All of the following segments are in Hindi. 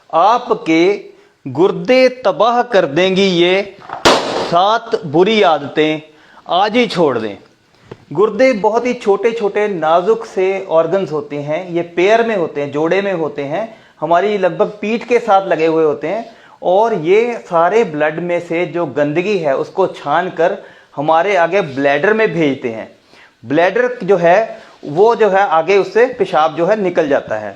आपके गुर्दे तबाह कर देंगी ये 7 बुरी आदतें, आज ही छोड़ दें। गुर्दे बहुत ही छोटे छोटे नाजुक से ऑर्गन्स होते हैं, ये पेयर में होते हैं, जोड़े में होते हैं, हमारी लगभग पीठ के साथ लगे हुए होते हैं और ये सारे ब्लड में से जो गंदगी है उसको छान कर हमारे आगे ब्लैडर में भेजते हैं। ब्लैडर जो है वो जो है आगे उससे पेशाब जो है निकल जाता है।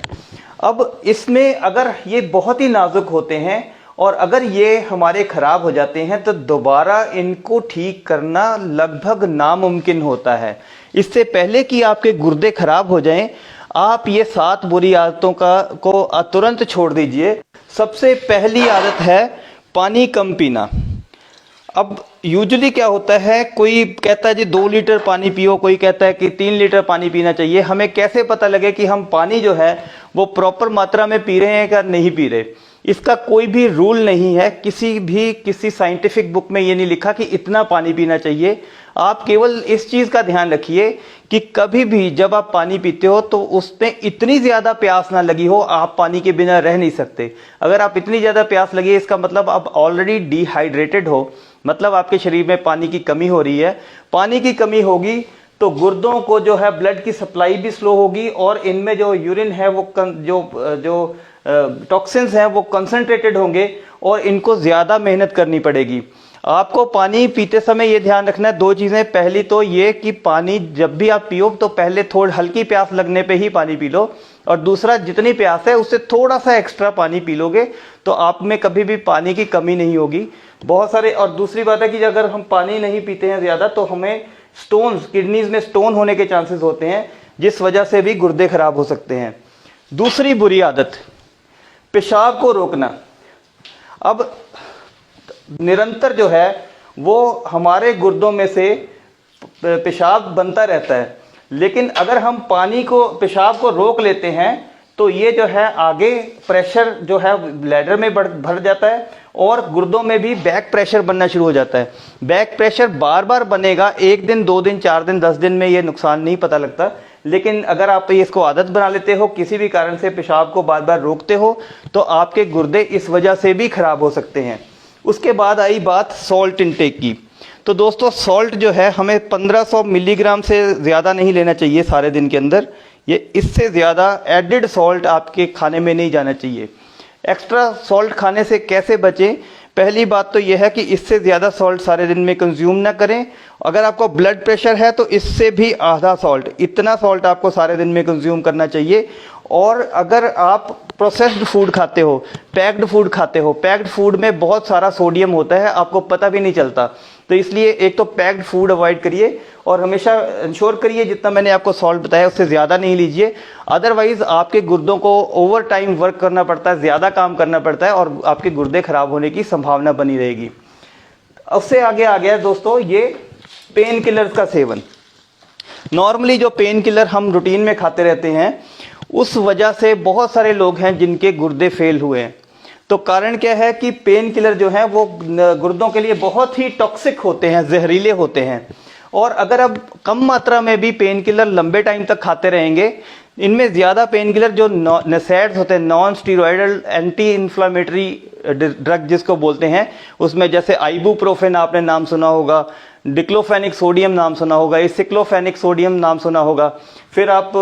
अब इसमें अगर ये बहुत ही नाजुक होते हैं और अगर ये हमारे खराब हो जाते हैं तो दोबारा इनको ठीक करना लगभग नामुमकिन होता है। इससे पहले कि आपके गुर्दे खराब हो जाएं, आप ये 7 बुरी आदतों को तुरंत छोड़ दीजिए। सबसे पहली आदत है पानी कम पीना। अब यूजुअली क्या होता है, कोई कहता है जी 2 लीटर पानी पियो, कोई कहता है कि 3 लीटर पानी पीना चाहिए। हमें कैसे पता लगे कि हम पानी जो है वो प्रॉपर मात्रा में पी रहे हैं या नहीं पी रहे? इसका कोई भी रूल नहीं है, किसी साइंटिफिक बुक में ये नहीं लिखा कि इतना पानी पीना चाहिए। आप केवल इस चीज़ का ध्यान रखिए कि कभी भी जब आप पानी पीते हो तो उसमें इतनी ज़्यादा प्यास ना लगी हो, आप पानी के बिना रह नहीं सकते। अगर आप इतनी ज़्यादा प्यास लगी है इसका मतलब आप ऑलरेडी डिहाइड्रेटेड हो, मतलब आपके शरीर में पानी की कमी हो रही है। पानी की कमी होगी तो गुर्दों को जो है ब्लड की सप्लाई भी स्लो होगी और इनमें जो यूरिन है वो जो टॉक्सिन्स हैं वो कंसंट्रेटेड होंगे और इनको ज़्यादा मेहनत करनी पड़ेगी। आपको पानी पीते समय ये ध्यान रखना है 2 चीज़ें। पहली तो ये कि पानी जब भी आप पियो तो पहले थोड़ी हल्की प्यास लगने पे ही पानी पी लो, और दूसरा जितनी प्यास है उससे थोड़ा सा एक्स्ट्रा पानी पी लोगे तो आप में कभी भी पानी की कमी नहीं होगी। बहुत सारे, और दूसरी बात है कि अगर हम पानी नहीं पीते हैं ज़्यादा तो हमें स्टोन्स, किडनीज में स्टोन होने के चांसेस होते हैं, जिस वजह से भी गुर्दे खराब हो सकते हैं। दूसरी बुरी आदत, पेशाब को रोकना। अब निरंतर जो है वो हमारे गुर्दों में से पेशाब बनता रहता है, लेकिन अगर हम पेशाब को रोक लेते हैं तो ये जो है आगे प्रेशर जो है ब्लैडर में भर जाता है और गुर्दों में भी बैक प्रेशर बनना शुरू हो जाता है। बैक प्रेशर बार बार बनेगा, 1 दिन 2 दिन 4 दिन 10 दिन में ये नुकसान नहीं पता लगता, लेकिन अगर आप इसको आदत बना लेते हो, किसी भी कारण से पेशाब को बार बार रोकते हो तो आपके गुर्दे इस वजह से भी खराब हो सकते हैं। उसके बाद आई बात सॉल्ट इंटेक की। तो दोस्तों सॉल्ट जो है हमें 1500 मिलीग्राम से ज़्यादा नहीं लेना चाहिए सारे दिन के अंदर। ये इससे ज़्यादा एडिड सॉल्ट आपके खाने में नहीं जाना चाहिए। एक्स्ट्रा सॉल्ट खाने से कैसे बचें? पहली बात तो यह है कि इससे ज़्यादा सॉल्ट सारे दिन में कंज्यूम ना करें। अगर आपको ब्लड प्रेशर है तो इससे भी आधा सॉल्ट, इतना सॉल्ट आपको सारे दिन में कंज्यूम करना चाहिए। और अगर आप प्रोसेस्ड फूड खाते हो, पैक्ड फूड खाते हो, पैक्ड फूड में बहुत सारा सोडियम होता है, आपको पता भी नहीं चलता। तो इसलिए एक तो पैक्ड फूड अवॉइड करिए और हमेशा इंश्योर करिए जितना मैंने आपको सॉल्ट बताया उससे ज़्यादा नहीं लीजिए। अदरवाइज़ आपके गुर्दों को ओवर टाइम वर्क करना पड़ता है, ज़्यादा काम करना पड़ता है और आपके गुर्दे खराब होने की संभावना बनी रहेगी। उससे आगे आ गया दोस्तों ये पेन किलर्स का सेवन। नॉर्मली जो पेन किलर हम रूटीन में खाते रहते हैं उस वजह से बहुत सारे लोग हैं जिनके गुर्दे फेल हुए हैं। तो कारण क्या है कि पेन किलर जो हैं वो गुर्दों के लिए बहुत ही टॉक्सिक होते हैं, जहरीले होते हैं। और अगर आप कम मात्रा में भी पेन किलर लंबे टाइम तक खाते रहेंगे, इनमें ज़्यादा पेन किलर जो नसेड्स होते हैं, non steroidal anti inflammatory drug जिसको बोलते हैं, उसमें जैसे आइबुप्रोफेन आपने नाम सुना होगा, डिक्लोफेनिक सोडियम नाम सुना होगा, सिक्लोफेनिक सोडियम नाम सुना होगा, फिर आप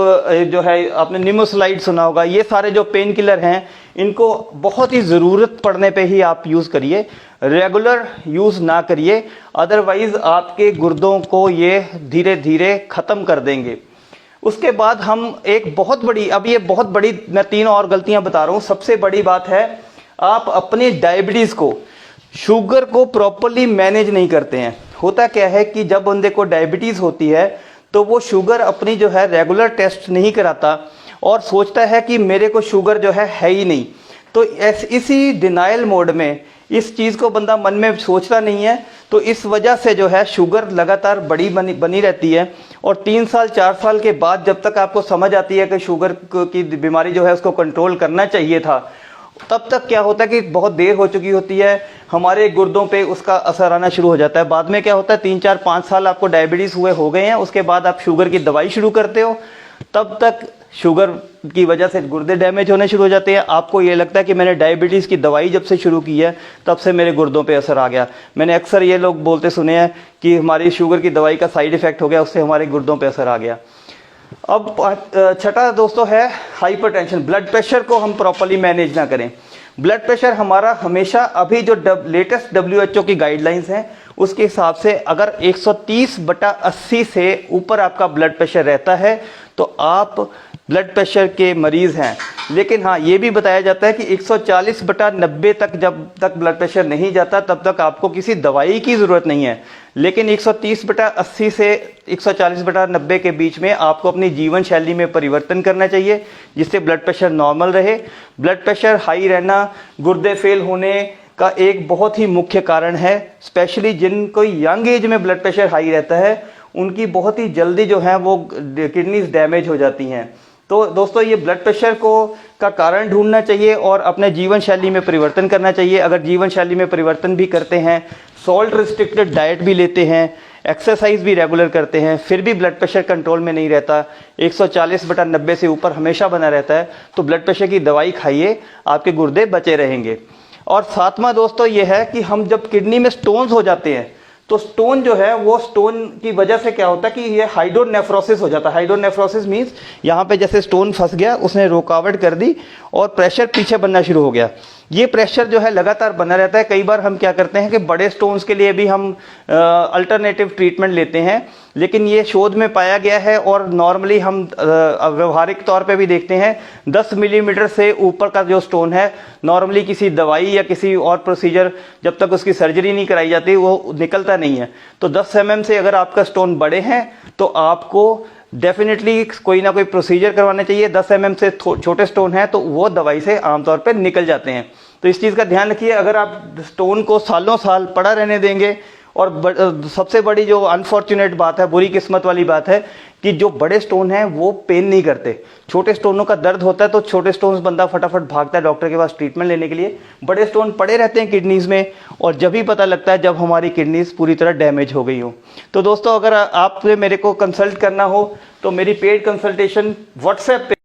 जो है आपने निमोसलाइड सुना होगा। ये सारे जो पेन किलर हैं इनको बहुत ही ज़रूरत पड़ने पे ही आप यूज़ करिए, रेगुलर यूज़ ना करिए, अदरवाइज़ आपके गुर्दों को ये धीरे धीरे ख़त्म कर देंगे। उसके बाद हम एक बहुत बड़ी, अब ये बहुत बड़ी, मैं 3 और गलतियां बता रहा हूँ। सबसे बड़ी बात है आप अपनी डायबिटीज़ को, शुगर को प्रॉपरली मैनेज नहीं करते हैं। होता क्या है कि जब बंदे को डायबिटीज़ होती है तो वो शुगर अपनी जो है रेगुलर टेस्ट नहीं कराता और सोचता है कि मेरे को शुगर जो है ही नहीं। तो इसी डिनाइल मोड में इस चीज़ को बंदा मन में सोचता नहीं है, तो इस वजह से जो है शुगर लगातार बनी रहती है। और 3 साल 4 साल के बाद जब तक आपको समझ आती है कि शुगर की बीमारी जो है उसको कंट्रोल करना चाहिए था, तब तक क्या होता है कि बहुत देर हो चुकी होती है, हमारे गुर्दों पे उसका असर आना शुरू हो जाता है। बाद में क्या होता है 3 4 5 साल आपको डायबिटीज़ हो गए हैं, उसके बाद आप शुगर की दवाई शुरू करते हो, तब तक शुगर की वजह से गुर्दे डैमेज होने शुरू हो जाते हैं। आपको ये लगता है कि मैंने डायबिटीज़ की दवाई जब से शुरू की है तब से मेरे गुर्दों पे असर आ गया। मैंने अक्सर ये लोग बोलते सुने हैं कि हमारी शुगर की दवाई का साइड इफ़ेक्ट हो गया, उससे हमारे गुर्दों पे असर आ गया। अब छठा दोस्तों है हाइपरटेंशन। ब्लड प्रेशर को हम प्रॉपर्ली मैनेज ना करें। ब्लड प्रेशर हमारा हमेशा, अभी जो लेटेस्ट WHO की गाइडलाइंस हैं उसके हिसाब से अगर 130/80 से ऊपर आपका ब्लड प्रेशर रहता है तो आप ब्लड प्रेशर के मरीज़ हैं। लेकिन हाँ, ये भी बताया जाता है कि 140/90 तक जब तक ब्लड प्रेशर नहीं जाता तब तक आपको किसी दवाई की ज़रूरत नहीं है। लेकिन 130/80 से 140/90 के बीच में आपको अपनी जीवन शैली में परिवर्तन करना चाहिए, जिससे ब्लड प्रेशर नॉर्मल रहे। ब्लड प्रेशर हाई रहना गुर्दे फेल होने का एक बहुत ही मुख्य कारण है। स्पेशली जिनको यंग एज में ब्लड प्रेशर हाई रहता है उनकी बहुत ही जल्दी जो है वो किडनीज डैमेज हो जाती हैं। तो दोस्तों, ये ब्लड प्रेशर का कारण ढूंढना चाहिए और अपने जीवन शैली में परिवर्तन करना चाहिए। अगर जीवन शैली में परिवर्तन भी करते हैं, सॉल्ट रिस्ट्रिक्टेड डाइट भी लेते हैं, एक्सरसाइज भी रेगुलर करते हैं, फिर भी ब्लड प्रेशर कंट्रोल में नहीं रहता, 140/90 से ऊपर हमेशा बना रहता है, तो ब्लड प्रेशर की दवाई खाइए, आपके गुर्दे बचे रहेंगे। और सातवां दोस्तों ये है कि हम जब किडनी में स्टोन्स हो जाते हैं तो स्टोन जो है वो स्टोन की वजह से क्या होता है कि ये हाइड्रोनेफ्रोसिस हो जाता है। हाइड्रोनेफ्रोसिस मींस यहाँ पे जैसे स्टोन फंस गया, उसने रुकावट कर दी और प्रेशर पीछे बनना शुरू हो गया। ये प्रेशर जो है लगातार बना रहता है। कई बार हम क्या करते हैं कि बड़े स्टोन्स के लिए भी हम अल्टरनेटिव ट्रीटमेंट लेते हैं, लेकिन ये शोध में पाया गया है और नॉर्मली हम व्यवहारिक तौर पे भी देखते हैं 10 मिलीमीटर से ऊपर का जो स्टोन है, नॉर्मली किसी दवाई या किसी और प्रोसीजर जब तक उसकी सर्जरी नहीं कराई जाती वो निकलता नहीं है। तो 10 mm से अगर आपका स्टोन बड़े हैं तो आपको डेफिनेटली कोई ना कोई प्रोसीजर करवाना चाहिए। 10 mm से छोटे स्टोन है तो वो दवाई से आमतौर पे निकल जाते हैं। तो इस चीज़ का ध्यान रखिए। अगर आप स्टोन को सालों साल पड़ा रहने देंगे, और सबसे बड़ी जो अनफॉर्चुनेट बात है, बुरी किस्मत वाली बात है कि जो बड़े स्टोन हैं वो पेन नहीं करते। छोटे स्टोनों का दर्द होता है तो छोटे स्टोन्स बंदा फटाफट भागता है डॉक्टर के पास ट्रीटमेंट लेने के लिए। बड़े स्टोन पड़े रहते हैं किडनीज में और जब ही पता लगता है जब हमारी किडनीज पूरी तरह डैमेज हो गई हो। तो दोस्तों, अगर आपने मेरे को कंसल्ट करना हो तो मेरी पेड कंसल्टेशन व्हाट्सएप पे